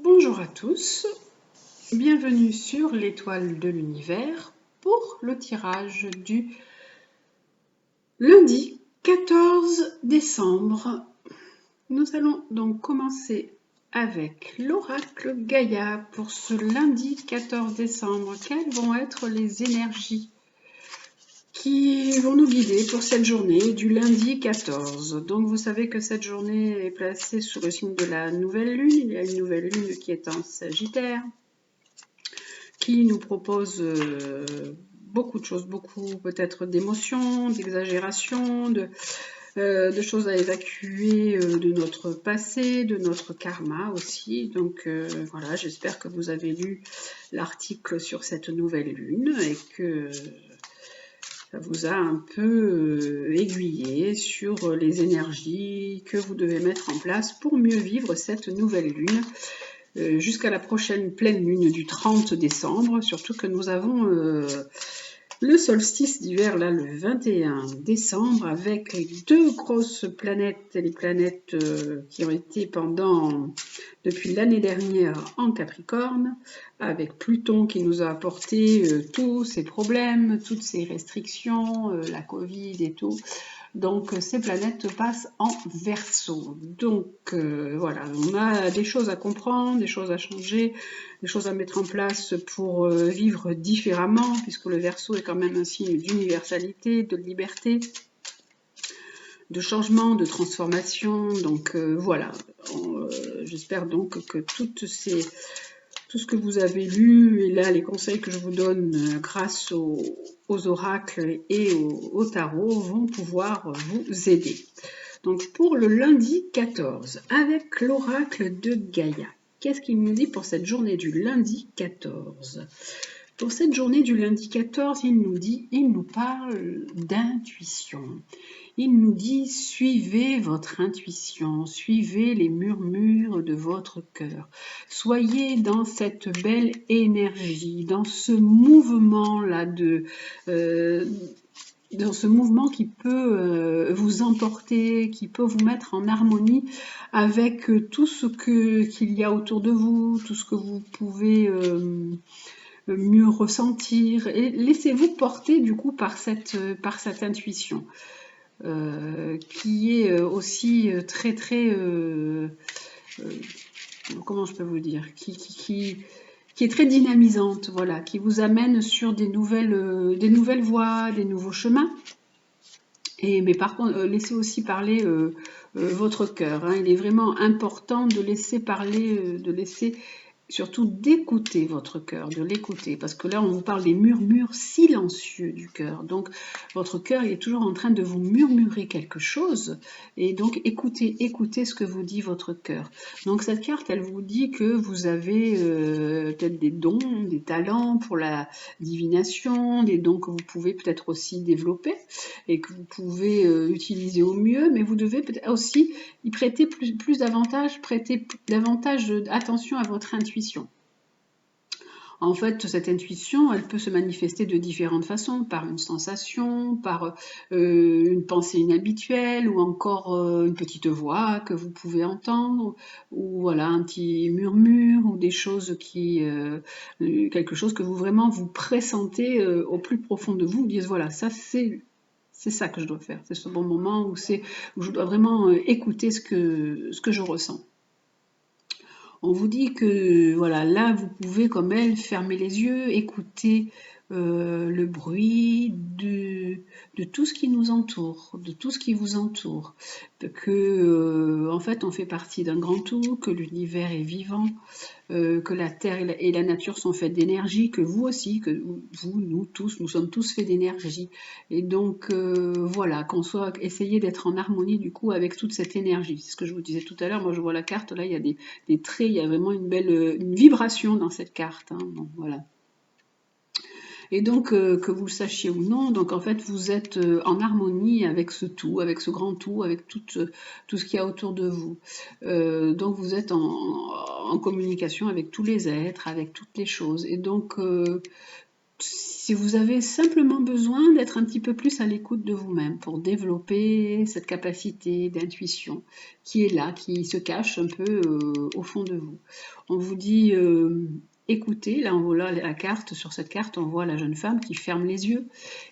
Bonjour à tous, bienvenue sur l'étoile de l'univers pour le tirage du lundi 14 décembre. Nous allons donc commencer avec l'oracle Gaïa pour ce lundi 14 décembre. Quelles vont être les énergies qui vont nous guider pour cette journée du lundi 14. Donc vous savez que cette journée est placée sous le signe de la nouvelle lune. Il y a une nouvelle lune qui est en Sagittaire, qui nous propose beaucoup de choses, beaucoup peut-être d'émotions, d'exagérations, de choses à évacuer de notre passé, de notre karma aussi. Donc voilà, j'espère que vous avez lu l'article sur cette nouvelle lune et que ça vous a un peu aiguillé sur les énergies que vous devez mettre en place pour mieux vivre cette nouvelle lune jusqu'à la prochaine pleine lune du 30 décembre, surtout que nous avons le solstice d'hiver là le 21 décembre avec deux grosses planètes, les planètes qui ont été depuis l'année dernière en Capricorne, avec Pluton qui nous a apporté tous ces problèmes, toutes ces restrictions, la Covid et tout. Donc ces planètes passent en Verseau. Donc voilà, on a des choses à comprendre, des choses à changer, des choses à mettre en place pour vivre différemment, puisque le Verseau est quand même un signe d'universalité, de liberté, de changement, de transformation. Donc voilà, j'espère donc que tout ce que vous avez lu, et là les conseils que je vous donne grâce aux oracles et au tarot vont pouvoir vous aider. Donc pour le lundi 14, avec l'oracle de Gaïa, qu'est-ce qu'il nous dit pour cette journée du lundi 14 ? Pour cette journée du lundi 14, il nous parle d'intuition. Il nous dit, suivez votre intuition, suivez les murmures de votre cœur. Soyez dans cette belle énergie, dans ce mouvement-là dans ce mouvement qui peut vous emporter, qui peut vous mettre en harmonie avec tout ce qu'il y a autour de vous, tout ce que vous pouvez mieux ressentir. Et laissez-vous porter du coup par cette intuition. Qui est aussi très comment je peux vous dire, qui est très dynamisante, voilà, qui vous amène sur des nouvelles voies, des nouveaux chemins. Mais par contre, laissez aussi parler votre cœur. Hein. Il est vraiment important de laisser parler, surtout d'écouter votre cœur, de l'écouter, parce que là on vous parle des murmures silencieux du cœur. Donc votre cœur est toujours en train de vous murmurer quelque chose, et donc écoutez ce que vous dit votre cœur. Donc cette carte, elle vous dit que vous avez peut-être des dons, des talents pour la divination, des dons que vous pouvez peut-être aussi développer et que vous pouvez utiliser au mieux, mais vous devez peut-être aussi y prêter prêter davantage attention à votre intuition. En fait, cette intuition, elle peut se manifester de différentes façons, par une sensation, par une pensée inhabituelle, ou encore une petite voix que vous pouvez entendre, ou voilà, un petit murmure, ou des choses quelque chose que vous pressentez au plus profond de vous, vous dites voilà, ça c'est ça que je dois faire, c'est ce bon moment où je dois vraiment écouter ce que je ressens. On vous dit que voilà, là vous pouvez comme elle fermer les yeux, écouter le bruit de tout ce qui nous entoure, de tout ce qui vous entoure, que en fait on fait partie d'un grand tout, que l'univers est vivant, que la terre et la nature sont faites d'énergie, que vous aussi, que vous, nous tous, nous sommes tous faits d'énergie. Et donc voilà, essayer d'être en harmonie du coup avec toute cette énergie. C'est ce que je vous disais tout à l'heure. Moi, je vois la carte là, il y a des traits, il y a vraiment une vibration dans cette carte. Hein, donc voilà. Et donc, que vous le sachiez ou non, donc en fait, vous êtes en harmonie avec ce tout, avec ce grand tout, avec tout ce qu'il y a autour de vous. Donc, vous êtes en communication avec tous les êtres, avec toutes les choses. Et donc, si vous avez simplement besoin d'être un petit peu plus à l'écoute de vous-même pour développer cette capacité d'intuition qui est là, qui se cache un peu au fond de vous. On vous dit écoutez, là on voit la carte, sur cette carte on voit la jeune femme qui ferme les yeux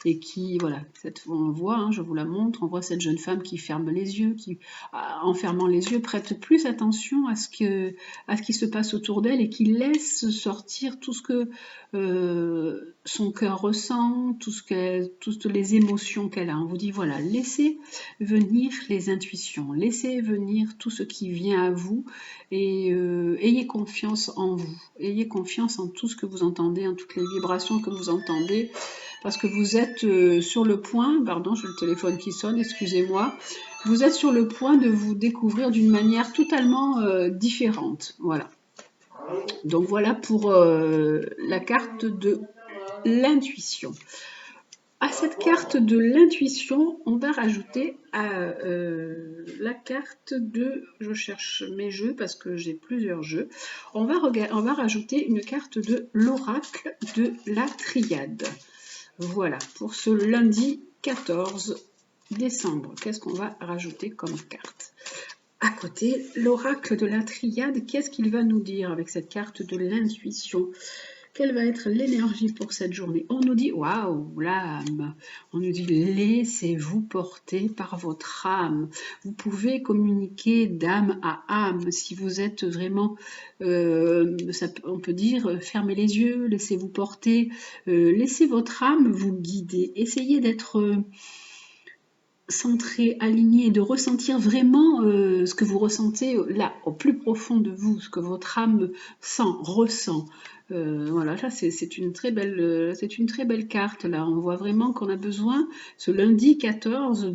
et qui, voilà, on voit, hein, je vous la montre, on voit cette jeune femme qui ferme les yeux, qui en fermant les yeux prête plus attention à ce qui se passe autour d'elle et qui laisse sortir tout ce que son cœur ressent, toutes les émotions qu'elle a. On vous dit voilà, laissez venir les intuitions, laissez venir tout ce qui vient à vous et ayez confiance en vous, ayez confiance en tout ce que vous entendez, en toutes les vibrations que vous entendez, parce que vous êtes sur le point, pardon, j'ai le téléphone qui sonne, excusez-moi, vous êtes sur le point de vous découvrir d'une manière totalement différente. Voilà. Donc voilà pour la carte de l'intuition. À cette carte de l'intuition, on va rajouter la carte de... Je cherche mes jeux parce que j'ai plusieurs jeux. On va rajouter une carte de l'oracle de la triade. Voilà, pour ce lundi 14 décembre. Qu'est-ce qu'on va rajouter comme carte ? À côté, l'oracle de la triade, qu'est-ce qu'il va nous dire avec cette carte de l'intuition ? Quelle va être l'énergie pour cette journée? On nous dit, waouh, l'âme. On nous dit, laissez-vous porter par votre âme. Vous pouvez communiquer d'âme à âme. Si vous êtes vraiment, on peut dire, fermez les yeux, laissez-vous porter. Laissez votre âme vous guider. Essayez d'être centré, aligné, de ressentir vraiment ce que vous ressentez là, au plus profond de vous, ce que votre âme sent, ressent. Voilà, là c'est une très belle carte. Là, on voit vraiment qu'on a besoin, ce lundi 14,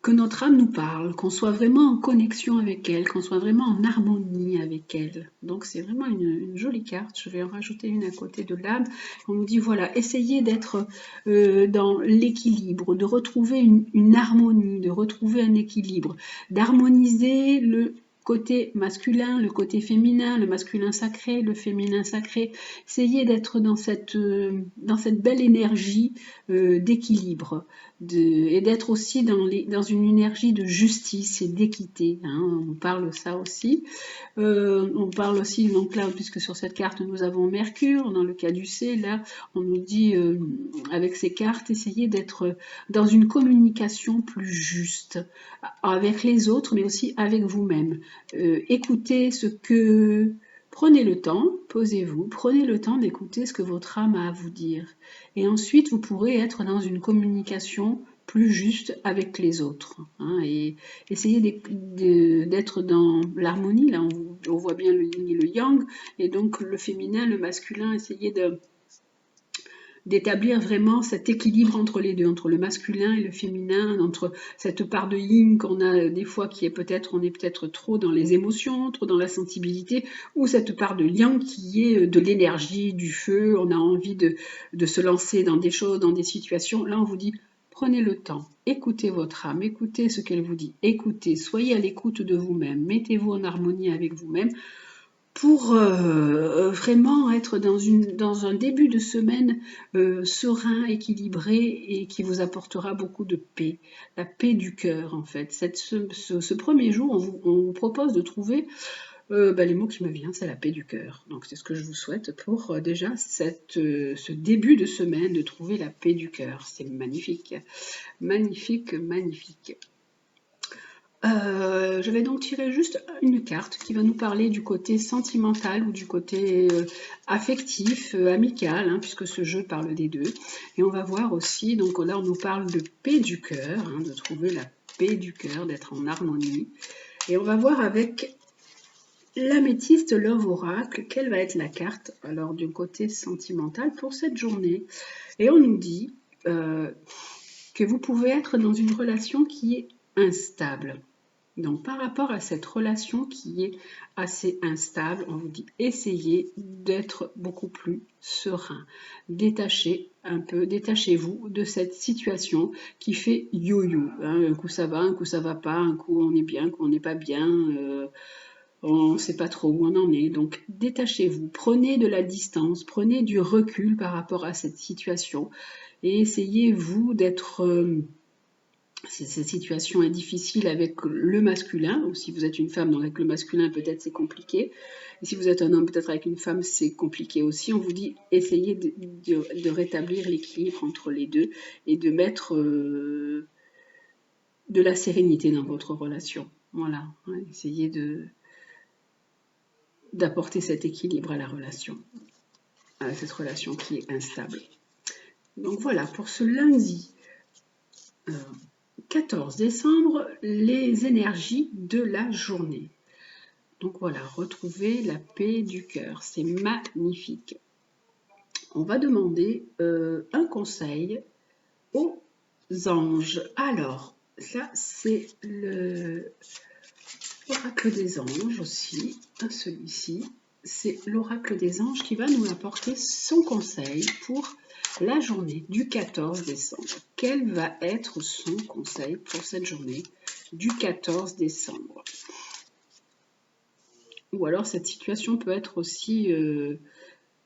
que notre âme nous parle, qu'on soit vraiment en connexion avec elle, qu'on soit vraiment en harmonie avec elle. Donc c'est vraiment une jolie carte. Je vais en rajouter une à côté de l'âme. On nous dit voilà, essayez d'être dans l'équilibre, de retrouver une harmonie, de retrouver un équilibre, d'harmoniser le côté masculin, le côté féminin, le masculin sacré, le féminin sacré. Essayez d'être dans cette belle énergie d'équilibre et d'être aussi dans une énergie de justice et d'équité. Hein, on parle ça aussi. On parle aussi, donc là, puisque sur cette carte nous avons Mercure, dans le cas du C, là, on nous dit avec ces cartes, essayez d'être dans une communication plus juste avec les autres, mais aussi avec vous-même. Écoutez ce que... Prenez le temps, posez-vous, prenez le temps d'écouter ce que votre âme a à vous dire. Et ensuite, vous pourrez être dans une communication plus juste avec les autres. Hein, et essayez d'être dans l'harmonie. Là, on voit bien le yin et le yang. Et donc, le féminin, le masculin, essayez d'établir vraiment cet équilibre entre les deux, entre le masculin et le féminin, entre cette part de yin qu'on a des fois qui est on est peut-être trop dans les émotions, trop dans la sensibilité, ou cette part de yang qui est de l'énergie, du feu, on a envie de se lancer dans des choses, dans des situations. Là, on vous dit, prenez le temps, écoutez votre âme, écoutez ce qu'elle vous dit, écoutez, soyez à l'écoute de vous-même, mettez-vous en harmonie avec vous-même, pour vraiment être dans un début de semaine serein, équilibré et qui vous apportera beaucoup de paix, la paix du cœur en fait. Ce premier jour, on vous propose de trouver les mots qui me viennent, c'est la paix du cœur. Donc c'est ce que je vous souhaite pour déjà ce début de semaine, de trouver la paix du cœur. C'est magnifique, magnifique, magnifique. Je vais donc tirer juste une carte qui va nous parler du côté sentimental ou du côté affectif, amical, hein, puisque ce jeu parle des deux. Et on va voir aussi, donc là on nous parle de paix du cœur, hein, de trouver la paix du cœur, d'être en harmonie. Et on va voir avec l'améthyste Love Oracle, quelle va être la carte alors du côté sentimental pour cette journée. Et on nous dit que vous pouvez être dans une relation qui est instable. Donc par rapport à cette relation qui est assez instable, on vous dit essayez d'être beaucoup plus serein. Détachez-vous de cette situation qui fait yo-yo. Hein. Un coup ça va pas, un coup on est bien, un coup on n'est pas bien. on ne sait pas trop où on en est. Donc détachez-vous, prenez de la distance, prenez du recul par rapport à cette situation et essayez-vous d'être... cette situation est difficile avec le masculin, ou si vous êtes une femme, donc avec le masculin, peut-être c'est compliqué. Et si vous êtes un homme, peut-être avec une femme, c'est compliqué aussi. On vous dit, essayez de rétablir l'équilibre entre les deux et de mettre de la sérénité dans votre relation. Voilà, hein, essayez d'apporter cet équilibre à la relation, à cette relation qui est instable. Donc voilà, pour ce lundi 14 décembre, les énergies de la journée. Donc voilà, retrouver la paix du cœur, c'est magnifique. On va demander un conseil aux anges. Alors, ça c'est l'oracle des anges aussi, celui-ci. C'est l'oracle des anges qui va nous apporter son conseil pour la journée du 14 décembre. Quel va être son conseil pour cette journée du 14 décembre? Ou alors cette situation peut être aussi,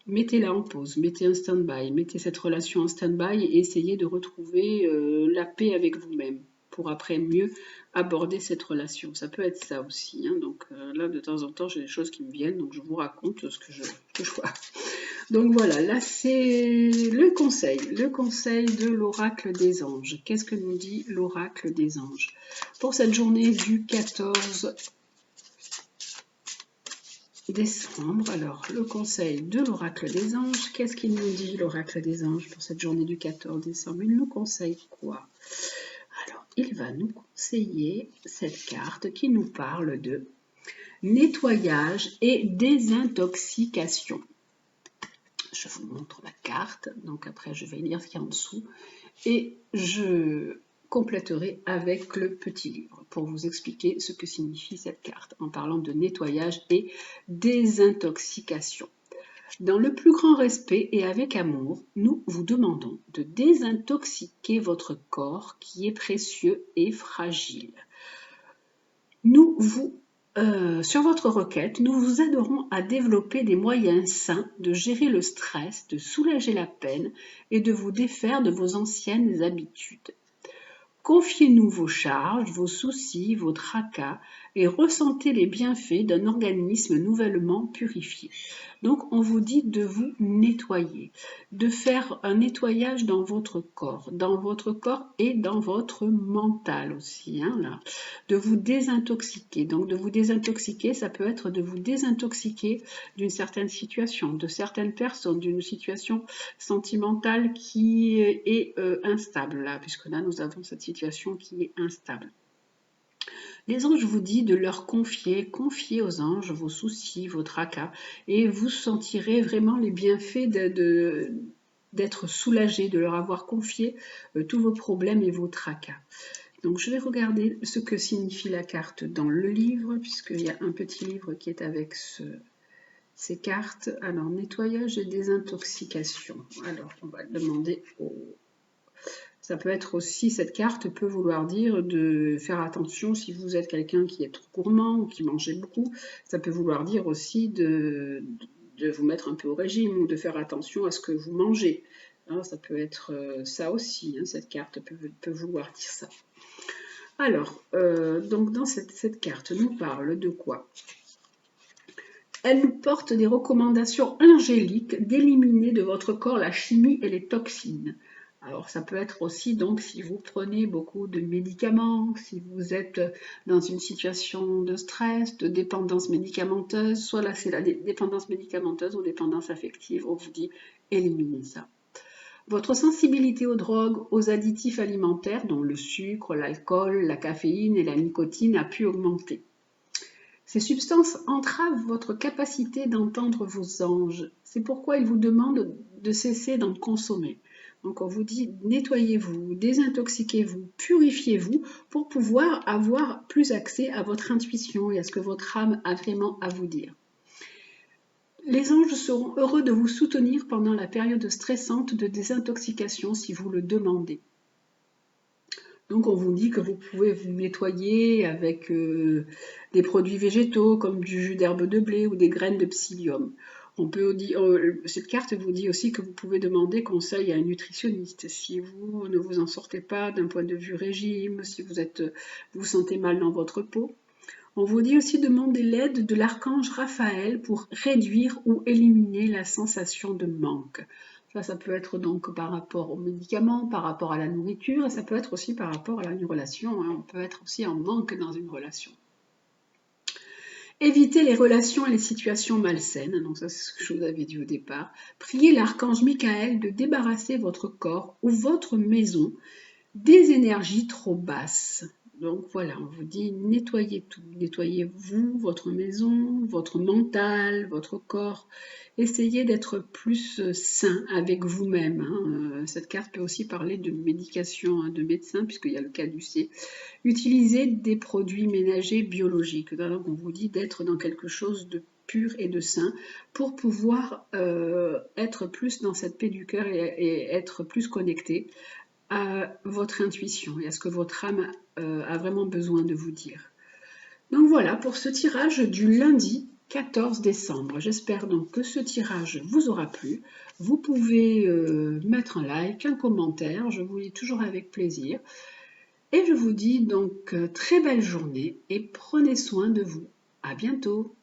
mettez-la en pause, mettez un stand-by, mettez cette relation en stand-by et essayez de retrouver la paix avec vous-même pour après mieux aborder cette relation. Ça peut être ça aussi, hein. Donc là de temps en temps j'ai des choses qui me viennent, donc je vous raconte ce que je vois. Donc voilà, là c'est le conseil de l'oracle des anges. Qu'est-ce que nous dit l'oracle des anges pour cette journée du 14 décembre? Alors, le conseil de l'oracle des anges, qu'est-ce qu'il nous dit l'oracle des anges pour cette journée du 14 décembre? Il nous conseille quoi? Alors, il va nous conseiller cette carte qui nous parle de nettoyage et désintoxication. Je vous montre la carte, donc après je vais lire ce qu'il y a en dessous et je compléterai avec le petit livre pour vous expliquer ce que signifie cette carte en parlant de nettoyage et désintoxication. Dans le plus grand respect et avec amour, nous vous demandons de désintoxiquer votre corps qui est précieux et fragile. Sur votre requête, nous vous aiderons à développer des moyens sains de gérer le stress, de soulager la peine et de vous défaire de vos anciennes habitudes. Confiez-nous vos charges, vos soucis, vos tracas et ressentez les bienfaits d'un organisme nouvellement purifié. Donc on vous dit de vous nettoyer, de faire un nettoyage dans votre corps et dans votre mental aussi, hein, là. De vous désintoxiquer. Donc de vous désintoxiquer, ça peut être de vous désintoxiquer d'une certaine situation, de certaines personnes, d'une situation sentimentale qui est instable là, puisque là nous avons cette situation qui est instable. Les anges vous disent de leur confier aux anges vos soucis, vos tracas, et vous sentirez vraiment les bienfaits d'être soulagé, de leur avoir confié tous vos problèmes et vos tracas. Donc je vais regarder ce que signifie la carte dans le livre, puisqu'il y a un petit livre qui est avec ces cartes. Alors, nettoyage et désintoxication. Alors, on va demander Ça peut être aussi, cette carte peut vouloir dire de faire attention si vous êtes quelqu'un qui est trop gourmand ou qui mangeait beaucoup. Ça peut vouloir dire aussi de vous mettre un peu au régime ou de faire attention à ce que vous mangez. Hein, ça peut être ça aussi, hein, cette carte peut vouloir dire ça. Alors, donc dans cette carte nous parle de quoi? Elle nous porte des recommandations angéliques d'éliminer de votre corps la chimie et les toxines. Alors ça peut être aussi donc si vous prenez beaucoup de médicaments, si vous êtes dans une situation de stress, de dépendance médicamenteuse, soit là c'est la dépendance médicamenteuse ou dépendance affective, on vous dit éliminez ça. Votre sensibilité aux drogues, aux additifs alimentaires, dont le sucre, l'alcool, la caféine et la nicotine, a pu augmenter. Ces substances entravent votre capacité d'entendre vos anges. C'est pourquoi ils vous demandent de cesser d'en consommer. Donc on vous dit nettoyez-vous, désintoxiquez-vous, purifiez-vous pour pouvoir avoir plus accès à votre intuition et à ce que votre âme a vraiment à vous dire. Les anges seront heureux de vous soutenir pendant la période stressante de désintoxication si vous le demandez. Donc on vous dit que vous pouvez vous nettoyer avec des produits végétaux comme du jus d'herbe de blé ou des graines de psyllium. Cette carte vous dit aussi que vous pouvez demander conseil à un nutritionniste si vous ne vous en sortez pas d'un point de vue régime, si vous vous sentez mal dans votre peau. On vous dit aussi de demander l'aide de l'archange Raphaël pour réduire ou éliminer la sensation de manque. Ça peut être donc par rapport aux médicaments, par rapport à la nourriture, et ça peut être aussi par rapport à une relation. On peut être aussi en manque dans une relation. Évitez les relations et les situations malsaines, donc ça c'est ce que je vous avais dit au départ. Priez l'archange Michael de débarrasser votre corps ou votre maison des énergies trop basses. Donc voilà, on vous dit nettoyez tout. Nettoyez-vous, votre maison, votre mental, votre corps. Essayez d'être plus sain avec vous-même. Cette carte peut aussi parler de médication, de médecin, puisqu'il y a le caducée. Utilisez des produits ménagers biologiques. Donc on vous dit d'être dans quelque chose de pur et de sain pour pouvoir être plus dans cette paix du cœur et être plus connecté à votre intuition et à ce que votre âme a vraiment besoin de vous dire. Donc voilà pour ce tirage du lundi 14 décembre. J'espère donc que ce tirage vous aura plu. Vous pouvez mettre un like, un commentaire, je vous lis toujours avec plaisir. Et je vous dis donc très belle journée et prenez soin de vous. À bientôt.